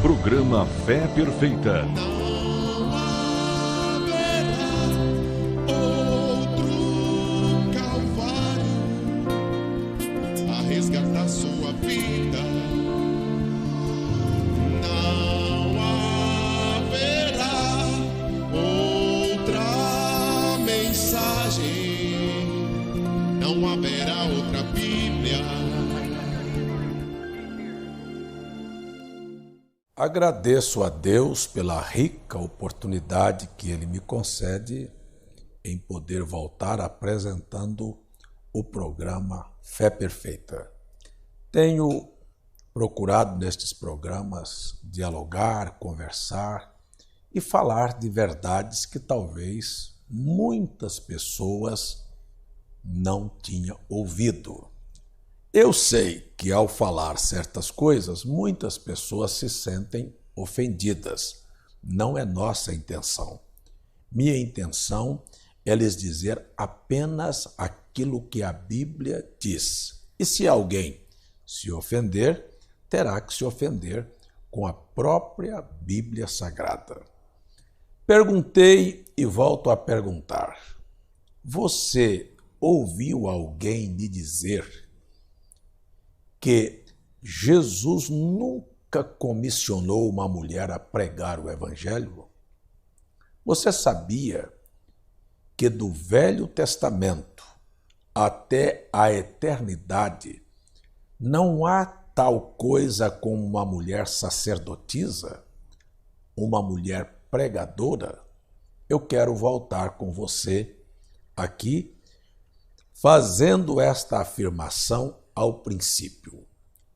Programa Fé Perfeita. Não haverá outro Calvário a resgatar sua vida. Não haverá outra mensagem. Não haverá outra Bíblia. Agradeço a Deus pela rica oportunidade que Ele me concede em poder voltar apresentando o programa Fé Perfeita. Tenho procurado nestes programas dialogar, conversar e falar de verdades que talvez muitas pessoas não tinham ouvido. Eu sei que ao falar certas coisas, muitas pessoas se sentem ofendidas. Não é nossa intenção. Minha intenção é lhes dizer apenas aquilo que a Bíblia diz. E se alguém se ofender, terá que se ofender com a própria Bíblia Sagrada. Perguntei e volto a perguntar. Você ouviu alguém lhe dizer que Jesus nunca comissionou uma mulher a pregar o Evangelho? Você sabia que do Velho Testamento até a eternidade não há tal coisa como uma mulher sacerdotisa, uma mulher pregadora? Eu quero voltar com você aqui fazendo esta afirmação ao princípio.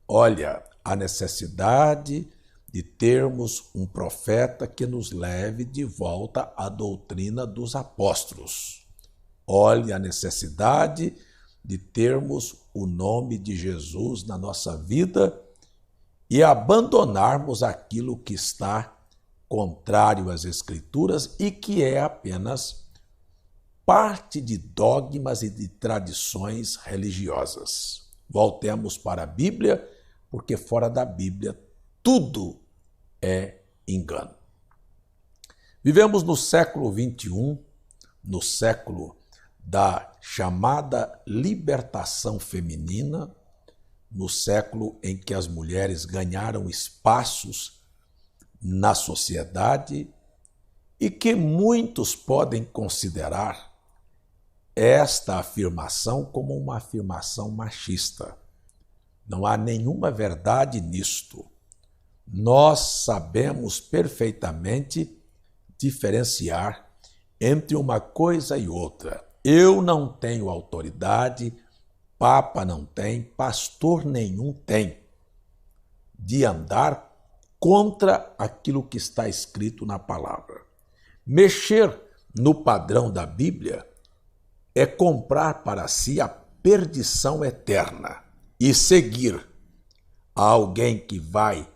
Olha, a necessidade de termos um profeta que nos leve de volta à doutrina dos apóstolos. Olha a necessidade de termos o nome de Jesus na nossa vida e abandonarmos aquilo que está contrário às Escrituras e que é apenas parte de dogmas e de tradições religiosas. Voltemos para a Bíblia, porque fora da Bíblia tudo é engano. Vivemos no século XXI, no século da chamada libertação feminina, no século em que as mulheres ganharam espaços na sociedade e que muitos podem considerar esta afirmação como uma afirmação machista. Não há nenhuma verdade nisto. Nós sabemos perfeitamente diferenciar entre uma coisa e outra. Eu não tenho autoridade, papa não tem, pastor nenhum tem, de andar contra aquilo que está escrito na palavra. Mexer no padrão da Bíblia é comprar para si a perdição eterna e seguir a alguém que vai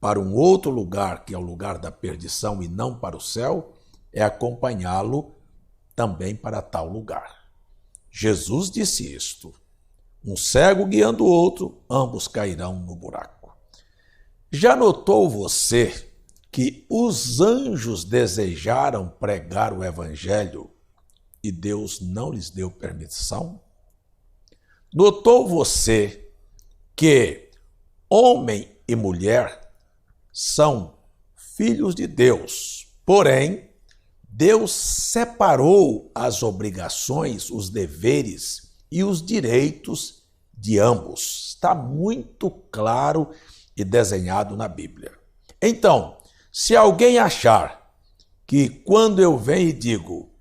para um outro lugar, que é o lugar da perdição e não para o céu, é acompanhá-lo também para tal lugar. Jesus disse isto: um cego guiando o outro, ambos cairão no buraco. Já notou você que os anjos desejaram pregar o Evangelho e Deus não lhes deu permissão? Notou você que homem e mulher são filhos de Deus, porém, Deus separou as obrigações, os deveres e os direitos de ambos. Está muito claro e desenhado na Bíblia. Então, se alguém achar que quando eu venho e digo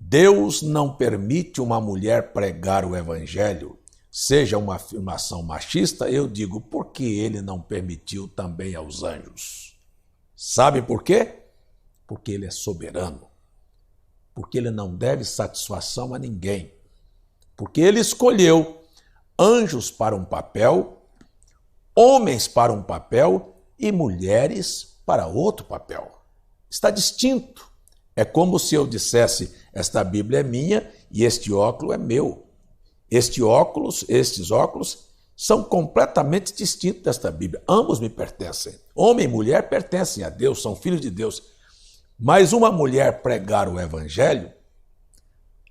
Deus não permite uma mulher pregar o Evangelho, seja uma afirmação machista, eu digo, por que ele não permitiu também aos anjos? Sabe por quê? Porque ele é soberano. Porque ele não deve satisfação a ninguém. Porque ele escolheu anjos para um papel, homens para um papel e mulheres para outro papel. Está distinto. É como se eu dissesse, esta Bíblia é minha e este óculos é meu. Estes óculos são completamente distintos desta Bíblia. Ambos me pertencem. Homem e mulher pertencem a Deus, são filhos de Deus. Mas uma mulher pregar o evangelho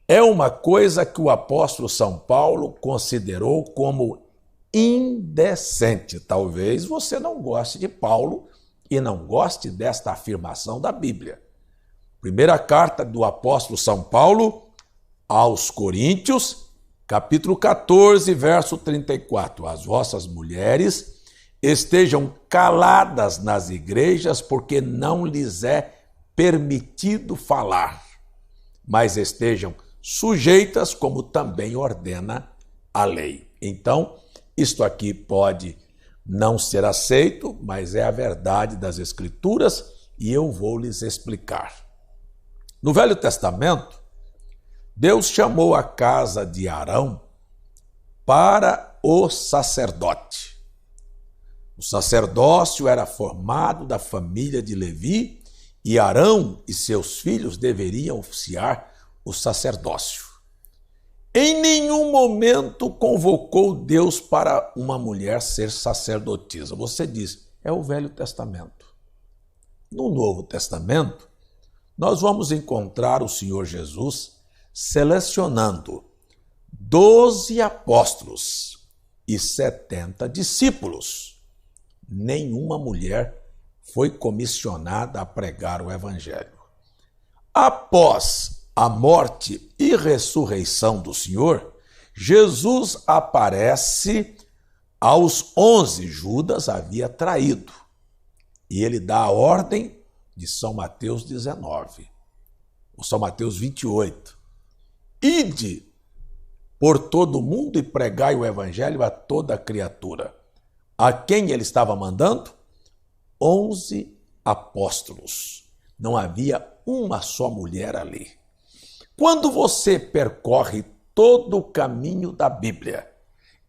é uma coisa que o apóstolo São Paulo considerou como indecente. Talvez você não goste de Paulo e não goste desta afirmação da Bíblia. Primeira carta do apóstolo São Paulo aos Coríntios, capítulo 14, verso 34. As vossas mulheres estejam caladas nas igrejas, porque não lhes é permitido falar, mas estejam sujeitas, como também ordena a lei. Então, isto aqui pode não ser aceito, mas é a verdade das Escrituras e eu vou lhes explicar. No Velho Testamento, Deus chamou a casa de Arão para o sacerdote. O sacerdócio era formado da família de Levi e Arão e seus filhos deveriam oficiar o sacerdócio. Em nenhum momento convocou Deus para uma mulher ser sacerdotisa. Você diz, é o Velho Testamento. No Novo Testamento, nós vamos encontrar o Senhor Jesus selecionando 12 apóstolos e 70 discípulos. Nenhuma mulher foi comissionada a pregar o evangelho. Após a morte e ressurreição do Senhor, Jesus aparece aos 11. Judas havia traído. E ele dá a ordem de São Mateus 19, ou São Mateus 28. Ide por todo o mundo e pregai o evangelho a toda criatura. A quem ele estava mandando? 11 apóstolos. Não havia uma só mulher ali. Quando você percorre todo o caminho da Bíblia,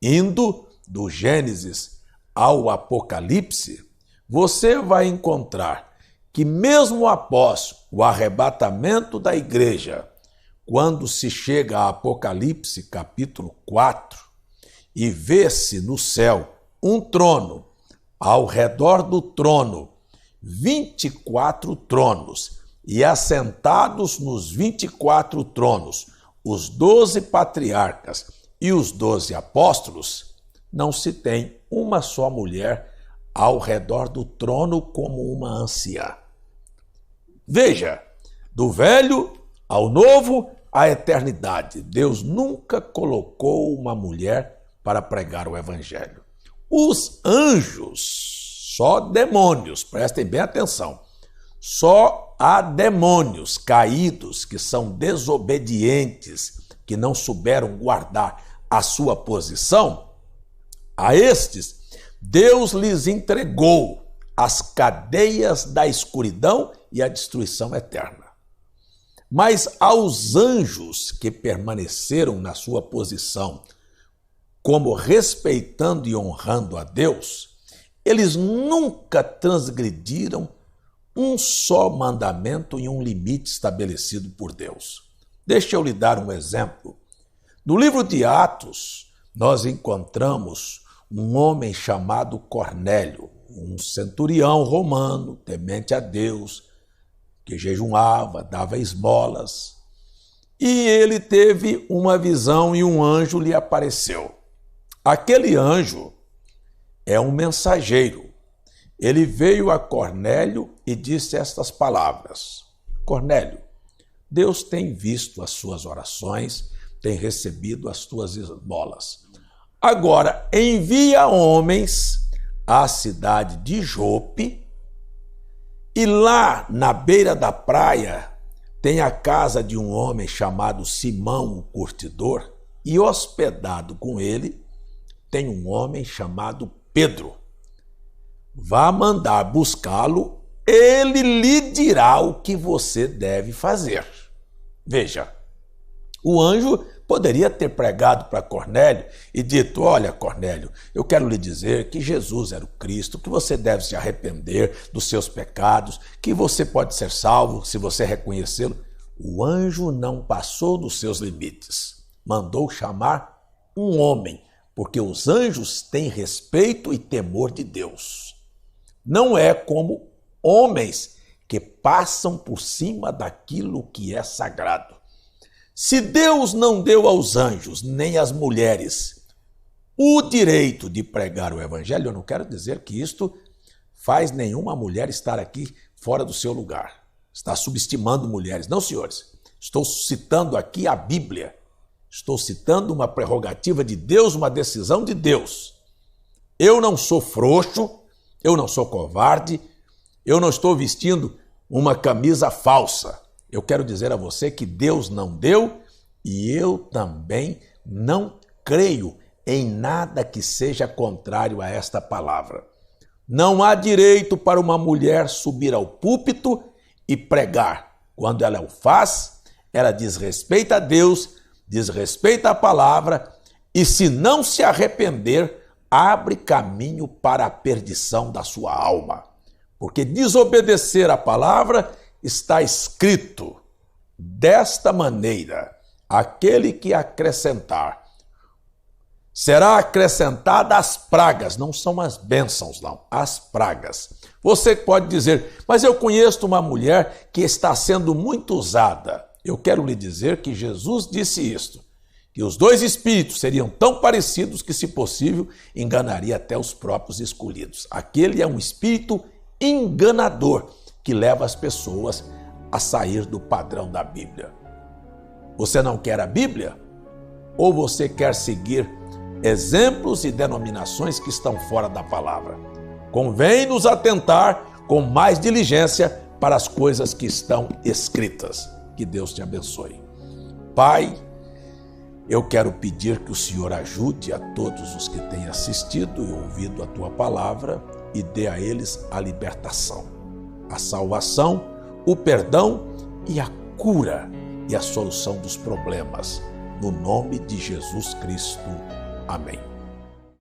indo do Gênesis ao Apocalipse, você vai encontrar que mesmo após o arrebatamento da igreja, quando se chega a Apocalipse capítulo 4 e vê-se no céu um trono, ao redor do trono 24 tronos, e assentados nos 24 tronos, os 12 patriarcas e os 12 apóstolos, não se tem uma só mulher ao redor do trono como uma anciã. Veja, do velho ao novo, à eternidade, Deus nunca colocou uma mulher para pregar o evangelho. Os anjos, só demônios, prestem bem atenção, só há demônios caídos que são desobedientes, que não souberam guardar a sua posição. A estes, Deus lhes entregou as cadeias da escuridão e a destruição eterna. Mas aos anjos que permaneceram na sua posição, como respeitando e honrando a Deus, eles nunca transgrediram um só mandamento e um limite estabelecido por Deus. Deixa eu lhe dar um exemplo. No livro de Atos, nós encontramos um homem chamado Cornélio, um centurião romano, temente a Deus, que jejuava, dava esmolas. E ele teve uma visão e um anjo lhe apareceu. Aquele anjo é um mensageiro. Ele veio a Cornélio e disse estas palavras: Cornélio, Deus tem visto as suas orações, tem recebido as tuas esmolas. Agora, envia homens à cidade de Jope, e lá na beira da praia tem a casa de um homem chamado Simão, o curtidor, e hospedado com ele tem um homem chamado Pedro. Vá mandar buscá-lo, ele lhe dirá o que você deve fazer. Veja, o anjo poderia ter pregado para Cornélio e dito: olha, Cornélio, eu quero lhe dizer que Jesus era o Cristo, que você deve se arrepender dos seus pecados, que você pode ser salvo se você reconhecê-lo. O anjo não passou dos seus limites. Mandou chamar um homem porque os anjos têm respeito e temor de Deus. Não é como homens que passam por cima daquilo que é sagrado. Se Deus não deu aos anjos nem às mulheres o direito de pregar o evangelho, eu não quero dizer que isto faz nenhuma mulher estar aqui fora do seu lugar. Está subestimando mulheres. Não, senhores. Estou citando aqui a Bíblia. Estou citando uma prerrogativa de Deus, uma decisão de Deus. Eu não sou frouxo, eu não sou covarde, eu não estou vestindo uma camisa falsa. Eu quero dizer a você que Deus não deu e eu também não creio em nada que seja contrário a esta palavra. Não há direito para uma mulher subir ao púlpito e pregar. Quando ela o faz, ela desrespeita a Deus, desrespeita a palavra e, se não se arrepender, abre caminho para a perdição da sua alma. Porque desobedecer a palavra está escrito desta maneira: aquele que acrescentar será acrescentada as pragas, não são as bênçãos, não, as pragas. Você pode dizer, mas eu conheço uma mulher que está sendo muito usada. Eu quero lhe dizer que Jesus disse isto, que os dois espíritos seriam tão parecidos que, se possível, enganaria até os próprios escolhidos. Aquele é um espírito enganador que leva as pessoas a sair do padrão da Bíblia. Você não quer a Bíblia? Ou você quer seguir exemplos e denominações que estão fora da palavra? Convém nos atentar com mais diligência para as coisas que estão escritas. Que Deus te abençoe. Pai, eu quero pedir que o Senhor ajude a todos os que têm assistido e ouvido a tua palavra e dê a eles a libertação, a salvação, o perdão e a cura e a solução dos problemas. No nome de Jesus Cristo. Amém.